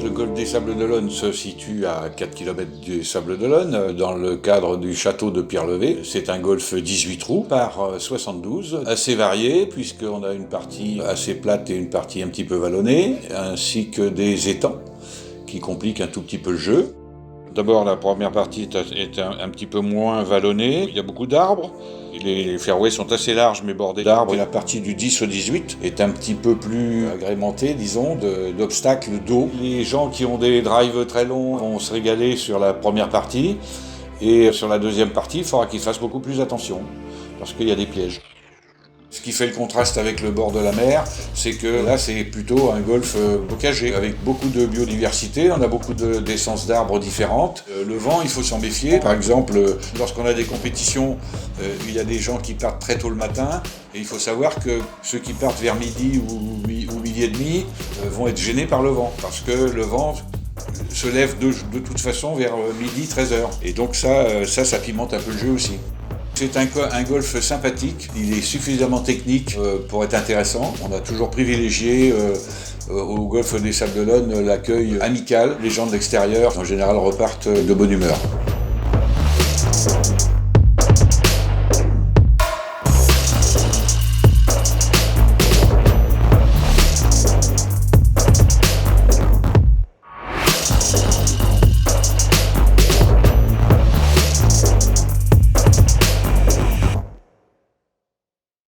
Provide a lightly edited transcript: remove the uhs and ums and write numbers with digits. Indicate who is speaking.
Speaker 1: Le golfe des Sables d'Olonne se situe à 4 km des Sables d'Olonne, dans le cadre du château de Pierre-Levé. C'est un golfe 18 trous par 72, assez varié puisqu'on a une partie assez plate et une partie un petit peu vallonnée, ainsi que des étangs qui compliquent un tout petit peu le jeu. D'abord, la première partie est un petit peu moins vallonnée, il y a beaucoup d'arbres. Les fairways sont assez larges mais bordés d'arbres. La partie du 10 au 18 est un petit peu plus agrémentée, disons, d'obstacles d'eau. Les gens qui ont des drives très longs vont se régaler sur la première partie. Et sur la deuxième partie, il faudra qu'ils fassent beaucoup plus attention, parce qu'il y a des pièges. Ce qui fait le contraste avec le bord de la mer, c'est que là c'est plutôt un golfe bocagé, avec beaucoup de biodiversité, on a beaucoup d'essences d'arbres différentes. Le vent, il faut s'en méfier. Par exemple, lorsqu'on a des compétitions, il y a des gens qui partent très tôt le matin, et il faut savoir que ceux qui partent vers midi ou midi et demi vont être gênés par le vent, parce que le vent se lève de toute façon vers midi, 13h. Et donc ça pimente un peu le jeu aussi. C'est un golf sympathique, il est suffisamment technique pour être intéressant. On a toujours privilégié au golfe des Sables d'Olonne l'accueil amical. Les gens de l'extérieur en général repartent de bonne humeur.